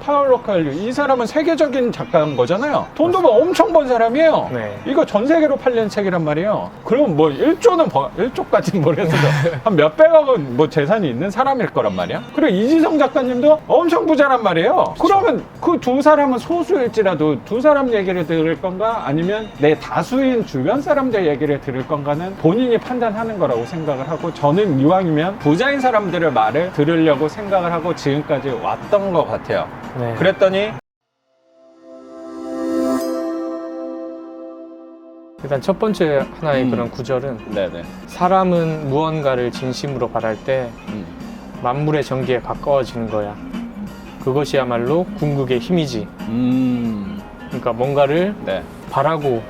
파울로크 헬류, 이 사람은 세계적인 작가인 거잖아요. 돈도 뭐 엄청 번 사람이에요. 네. 이거 전 세계로 팔리는 책이란 말이에요. 그럼 뭐 1조는 1조까지는 모르겠어도 한 몇백억은 뭐 재산이 있는 사람일 거란 말이야. 그리고 이지성 작가님도 엄청 부자란 말이에요. 그러면 그 두 사람은 소수일지라도 두 사람 얘기를 들을 건가, 아니면 내 다수인 주변 사람들 얘기를 들을 건가는 본인이 판단하는 거라고 생각을 하고, 저는 이왕이면 부자인 사람들의 말을 들으려고 생각을 하고 지금까지 왔던 것 같아요. 네. 그랬더니 일단 첫 번째 하나의 그런 구절은, 네네. 사람은 무언가를 진심으로 바랄 때 만물의 전기에 가까워지는 거야. 그것이야말로 궁극의 힘이지. 그러니까 뭔가를 네. 바라고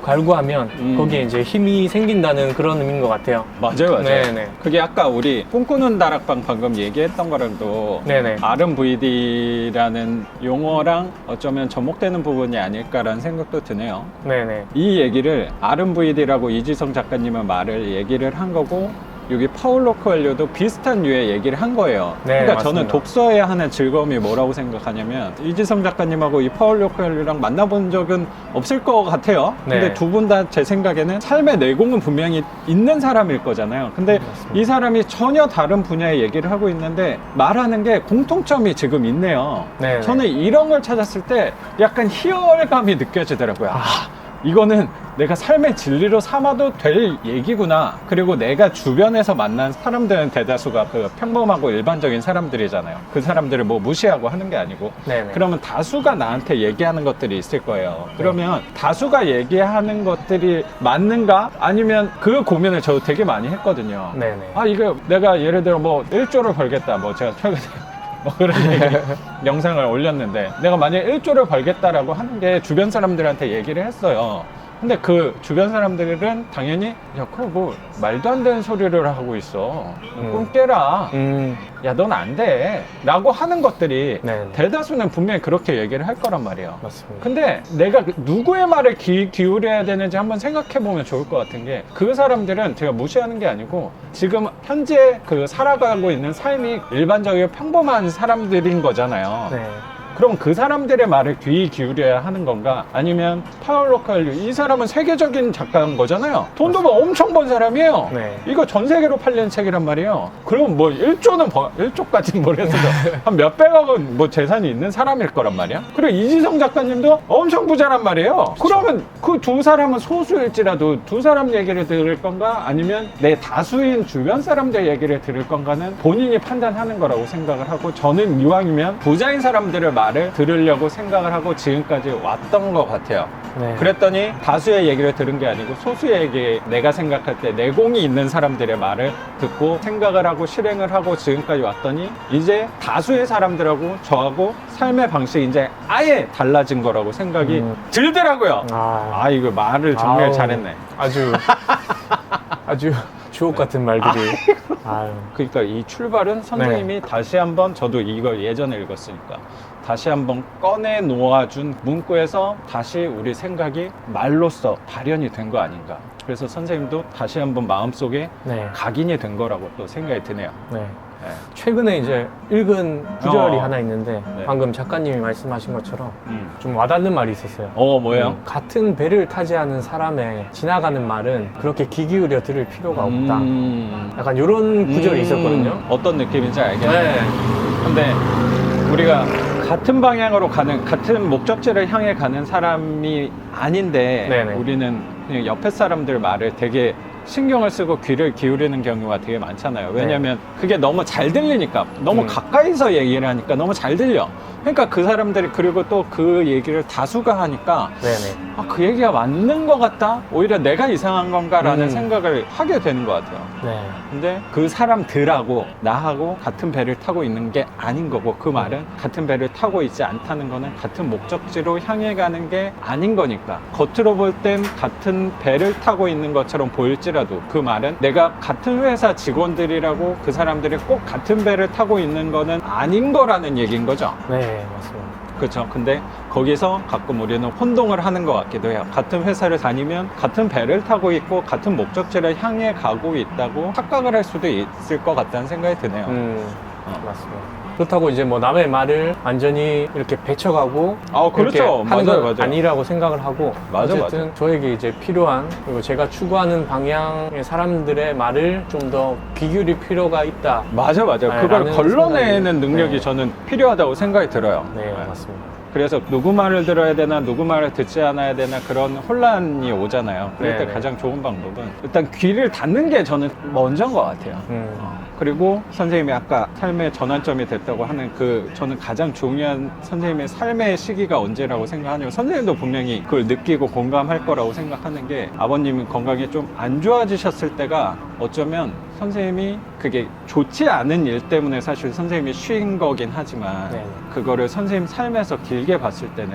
갈구하면 거기에 이제 힘이 생긴다는 그런 의미인 것 같아요. 맞아요, 맞아요. 네네. 그게 아까 우리 꿈꾸는 다락방 방금 얘기했던 거랑도 네네. RMVD라는 용어랑 어쩌면 접목되는 부분이 아닐까라는 생각도 드네요. 네네. 이 얘기를 RMVD라고 이지성 작가님의 말을 얘기를 한 거고, 여기 파울로크 헬류도 비슷한 류의 얘기를 한 거예요. 네, 그러니까 맞습니다. 저는 독서에 하는 즐거움이 뭐라고 생각하냐면, 이지성 작가님하고 이 파울로크 헬류랑 만나본 적은 없을 것 같아요. 네. 근데 두 분 다 제 생각에는 삶의 내공은 분명히 있는 사람일 거잖아요. 근데 맞습니다. 이 사람이 전혀 다른 분야의 얘기를 하고 있는데 말하는 게 공통점이 지금 있네요. 네. 저는 이런 걸 찾았을 때 약간 희열감이 느껴지더라고요. 이거는 내가 삶의 진리로 삼아도 될 얘기구나. 그리고 내가 주변에서 만난 사람들은 대다수가 그 평범하고 일반적인 사람들이잖아요. 그 사람들을 뭐 무시하고 하는 게 아니고. 네네. 그러면 다수가 나한테 얘기하는 것들이 있을 거예요. 그러면 다수가 얘기하는 것들이 맞는가? 아니면 그 고민을 저도 되게 많이 했거든요. 네네. 아, 이거 내가 예를 들어 뭐 1조를 벌겠다. 뭐 제가 최근에 뭐 그런 영상을 올렸는데, 내가 만약에 1조를 벌겠다라고 하는 게 주변 사람들한테 얘기를 했어요. 근데 그 주변 사람들은 당연히, 야, 그거 뭐 말도 안 되는 소리를 하고 있어. 꿈 깨라. 야, 넌 안 돼. 라고 하는 것들이 네네. 대다수는 분명히 그렇게 얘기를 할 거란 말이에요. 맞습니다. 근데 내가 누구의 말을 기울여야 되는지 한번 생각해 보면 좋을 것 같은 게, 그 사람들은 제가 무시하는 게 아니고 지금 현재 그 살아가고 있는 삶이 일반적이고 평범한 사람들인 거잖아요. 네. 그럼 그 사람들의 말을 귀 기울여야 하는 건가? 아니면 파울로크 헬류, 이 사람은 세계적인 작가인 거잖아요. 돈도 뭐 엄청 번 사람이에요. 네. 이거 전 세계로 팔리는 책이란 말이에요. 그럼 뭐 1조는 1조까지는 모르겠어도 한 몇백억은 뭐 재산이 있는 사람일 거란 말이야. 그리고 이지성 작가님도 엄청 부자란 말이에요. 그러면 그 두 사람은 소수일지라도 두 사람 얘기를 들을 건가, 아니면 내 다수인 주변 사람들 얘기를 들을 건가는 본인이 판단하는 거라고 생각을 하고, 저는 이왕이면 부자인 사람들의 말을 들으려고 생각을 하고 지금까지 왔던 것 같아요. 네. 그랬더니 다수의 얘기를 들은 게 아니고 소수의 얘기, 내가 생각할 때 내공이 있는 사람들의 말을 듣고 생각을 하고 실행을 하고 지금까지 왔더니, 이제 다수의 사람들하고 저하고 삶의 방식이 이제 아예 달라진 거라고 생각이 들더라고요. 이거 말을 정말 아우, 잘했네. 아주 주옥 같은 말들이. 아유. 그러니까 이 출발은 선생님이 다시 한번, 저도 이걸 예전에 읽었으니까 다시 한번 꺼내 놓아준 문구에서 다시 우리 생각이 말로써 발현이 된 거 아닌가. 그래서 선생님도 다시 한번 마음속에 네. 각인이 된 거라고 또 생각이 드네요. 네. 네. 최근에 이제 읽은 구절이 어. 하나 있는데, 네. 방금 작가님이 말씀하신 것처럼 좀 와닿는 말이 있었어요. 뭐예요? 같은 배를 타지 않은 사람의 지나가는 말은 그렇게 귀 기울여 들을 필요가 없다. 약간 이런 구절이 있었거든요. 어떤 느낌인지 알겠네. 네. 근데 우리가 같은 방향으로 가는, 같은 목적지를 향해 가는 사람이 아닌데, 네네. 우리는 그냥 옆에 사람들 말을 되게 신경을 쓰고 귀를 기울이는 경우가 되게 많잖아요. 왜냐면 그게 너무 잘 들리니까, 너무 가까이서 얘기를 하니까 너무 잘 들려. 그러니까 그 사람들이, 그리고 또 그 얘기를 다수가 하니까 네네. 그 얘기가 맞는 것 같다? 오히려 내가 이상한 건가라는 생각을 하게 되는 것 같아요. 네. 근데 그 사람들하고 나하고 같은 배를 타고 있는 게 아닌 거고, 그 말은 같은 배를 타고 있지 않다는 거는 같은 목적지로 향해 가는 게 아닌 거니까, 겉으로 볼 땐 같은 배를 타고 있는 것처럼 보일지라도 그 말은 내가 같은 회사 직원들이라고 그 사람들이 꼭 같은 배를 타고 있는 거는 아닌 거라는 얘기인 거죠. 네, 맞습니다. 그렇죠. 근데 거기서 가끔 우리는 혼동을 하는 것 같기도 해요. 같은 회사를 다니면 같은 배를 타고 있고 같은 목적지를 향해 가고 있다고 착각을 할 수도 있을 것 같다는 생각이 드네요. 맞습니다. 그렇다고 이제 뭐 남의 말을 완전히 이렇게 배쳐가고 그렇죠. 이렇게 하는 맞아요, 건 맞아요. 아니라고 생각을 하고 맞아, 어쨌든 저에게 이제 필요한 그리고 제가 추구하는 방향의 사람들의 말을 좀 더 귀 기울일 필요가 있다. 맞아. 네, 그걸 라는 걸러내는 생각이- 능력이 네. 저는 필요하다고 생각이 들어요. 네, 맞습니다. 그래서 누구 말을 들어야 되나 누구 말을 듣지 않아야 되나 그런 혼란이 오잖아요. 그럴 때 네. 가장 좋은 방법은 일단 귀를 닫는 게 저는 먼저인 것 같아요. 그리고 선생님이 아까 삶의 전환점이 됐다고 하는 저는 가장 중요한 선생님의 삶의 시기가 언제라고 생각하냐면 선생님도 분명히 그걸 느끼고 공감할 거라고 생각하는 게 아버님이 건강이 좀 안 좋아지셨을 때가 어쩌면 선생님이 그게 좋지 않은 일 때문에 사실 선생님이 쉰 거긴 하지만 네. 그거를 선생님 삶에서 길게 봤을 때는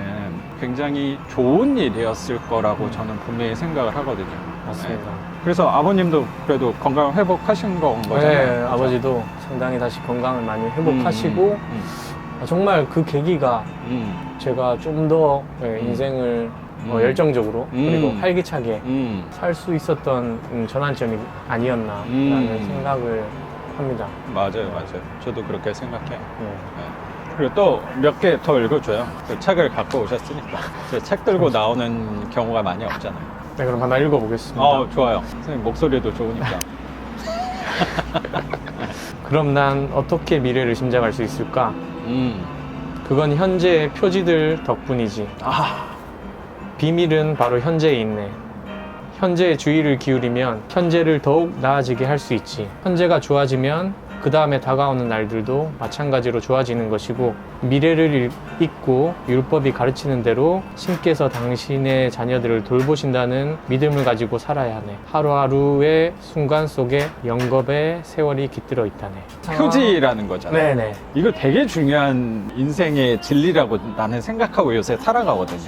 굉장히 좋은 일이었을 거라고 저는 분명히 생각을 하거든요. 맞습니다. 네. 그래서 아버님도 그래도 건강을 회복하신 건 거잖아요. 네, 아버지도 상당히 다시 건강을 많이 회복하시고 음, 정말 그 계기가 제가 좀 더 인생을 열정적으로 그리고 활기차게 살 수 있었던 전환점이 아니었나라는 생각을 합니다. 맞아요. 저도 그렇게 생각해요. 네. 네. 그리고 또 몇 개 더 읽어줘요. 그 책을 갖고 오셨으니까. 저 책 들고 나오는 경우가 많이 없잖아요. 네, 그럼 하나 읽어보겠습니다. 좋아요. 선생님 목소리도 좋으니까. 그럼 난 어떻게 미래를 짐작할 수 있을까? 그건 현재의 표지들 덕분이지. 비밀은 바로 현재에 있네. 현재에 주의를 기울이면 현재를 더욱 나아지게 할 수 있지. 현재가 좋아지면 그 다음에 다가오는 날들도 마찬가지로 좋아지는 것이고 미래를 잊고 율법이 가르치는 대로 신께서 당신의 자녀들을 돌보신다는 믿음을 가지고 살아야 하네. 하루하루의 순간 속에 영겁의 세월이 깃들어 있다네. 표지라는 거잖아요. 네네. 이거 되게 중요한 인생의 진리라고 나는 생각하고 요새 살아가거든요.